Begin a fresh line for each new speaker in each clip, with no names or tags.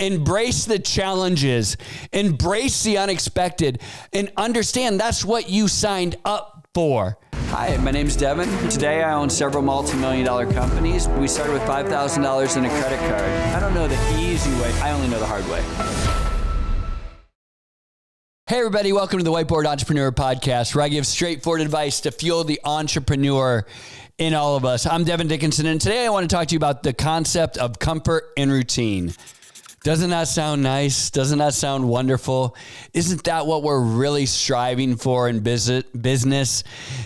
Embrace the challenges, embrace the unexpected, and understand that's what you signed up for. Hi, my name's Devin. Today I own several multi-million-dollar companies. We started with $5,000 in a credit card. I don't know the easy way, I only know the hard way. Hey everybody, welcome to the Whiteboard Entrepreneur Podcast, where I give straightforward advice to fuel the entrepreneur in all of us. I'm Devin Dickinson, and today I want to talk to you about the concept of comfort and routine. Doesn't that sound nice? Doesn't that sound wonderful? Isn't that what we're really striving for in business?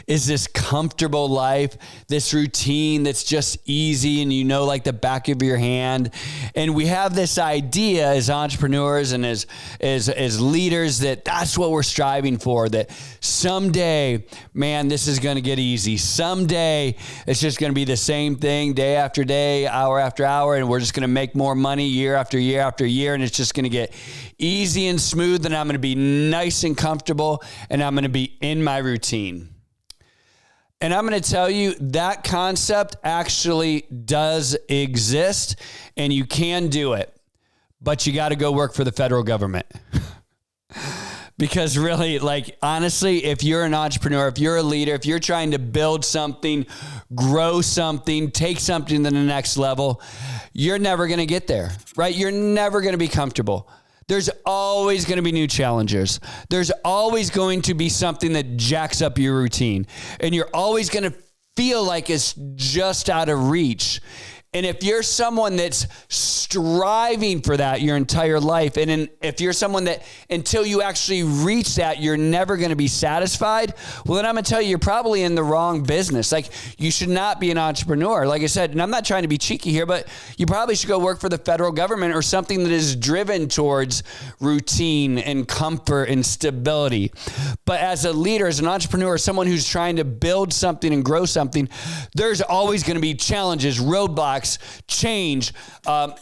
Is this comfortable life, this routine that's just easy and you know like the back of your hand? And we have this idea as entrepreneurs and as leaders that that's what we're striving for, that someday, man, this is going to get easy. Someday it's just going to be the same thing day after day, hour after hour, and we're just going to make more money year after year after year, and it's just going to get easy and smooth, and I'm going to be nice and comfortable, and I'm going to be in my routine. And I'm going to tell you that concept actually does exist, and you can do it, but you got to go work for the federal government. Because really, like, honestly, if you're an entrepreneur, if you're a leader, if you're trying to build something, grow something, take something to the next level, you're never going to get there, right? You're never going to be comfortable. There's always going to be new challenges. There's always going to be something that jacks up your routine. And you're always going to feel like it's just out of reach. And if you're someone that's striving for that your entire life, and if you're someone that until you actually reach that, you're never going to be satisfied, well, then I'm going to tell you, you're probably in the wrong business. Like, you should not be an entrepreneur. Like I said, and I'm not trying to be cheeky here, but you probably should go work for the federal government or something that is driven towards routine and comfort and stability. But as a leader, as an entrepreneur, someone who's trying to build something and grow something, there's always going to be challenges, roadblocks, change,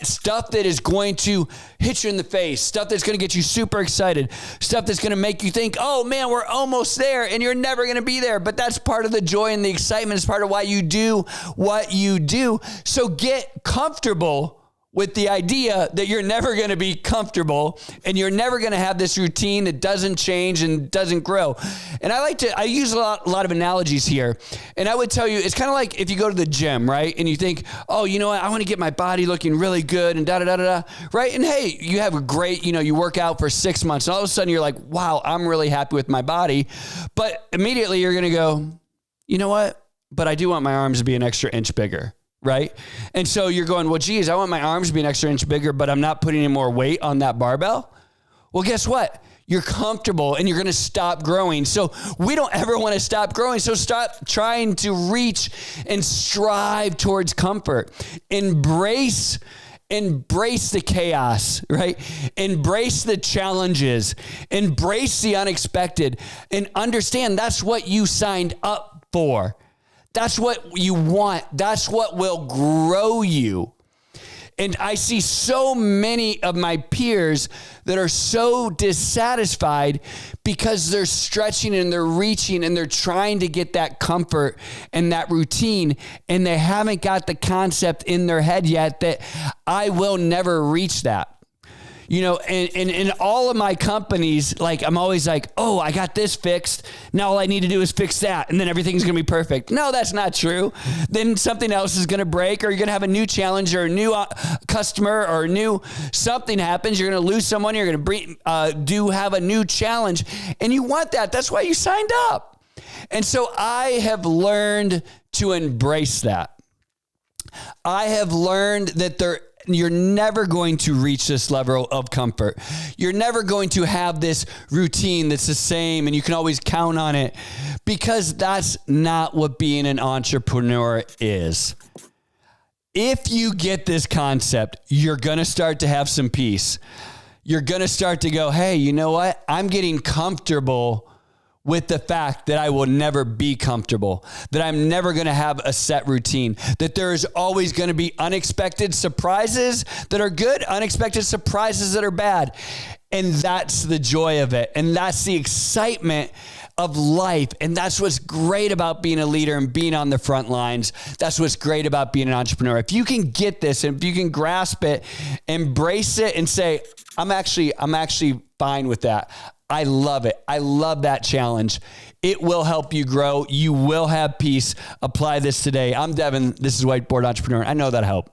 stuff that is going to hit you in the face, stuff that's going to get you super excited, stuff that's going to make you think, oh man, we're almost there, and you're never going to be there. But that's part of the joy and the excitement. It's part of why you do what you do. So get comfortable with the idea that you're never going to be comfortable and you're never going to have this routine that doesn't change and doesn't grow. And I use a lot of analogies here. And I would tell you, it's kind of like if you go to the gym, right? And you think, oh, you know what? I want to get my body looking really good and da-da-da-da-da, right? And hey, you have a great, you work out for 6 months and all of a sudden you're like, wow, I'm really happy with my body. But immediately you're going to go, you know what? But I do want my arms to be an extra inch bigger. Right? And so you're going, well, geez, I want my arms to be an extra inch bigger, but I'm not putting any more weight on that barbell. Well, guess what? You're comfortable and you're going to stop growing. So we don't ever want to stop growing. So stop trying to reach and strive towards comfort. Embrace the chaos, right? Embrace the challenges, embrace the unexpected, and understand that's what you signed up for. That's what you want. That's what will grow you. And I see so many of my peers that are so dissatisfied because they're stretching and they're reaching and they're trying to get that comfort and that routine, and they haven't got the concept in their head yet that I will never reach that. And in all of my companies, like, I'm always like, oh, I got this fixed. Now all I need to do is fix that, and then everything's going to be perfect. No, that's not true. Then something else is going to break, or you're going to have a new challenge or a new customer or something happens. You're going to lose someone. You're going to have a new challenge, and you want that. That's why you signed up. And so I have learned to embrace that. I have learned that you're never going to reach this level of comfort. You're never going to have this routine that's the same and you can always count on it, because that's not what being an entrepreneur is. If you get this concept, you're going to start to have some peace. You're going to start to go, hey, you know what? I'm getting comfortable with the fact that I will never be comfortable, that I'm never going to have a set routine, that there is always going to be unexpected surprises that are good, unexpected surprises that are bad. And that's the joy of it. And that's the excitement of life. And that's what's great about being a leader and being on the front lines. That's what's great about being an entrepreneur. If you can get this, and if you can grasp it, embrace it and say, I'm actually fine with that. I love it. I love that challenge. It will help you grow. You will have peace. Apply this today. I'm Devin. This is Whiteboard Entrepreneur. I know that helped.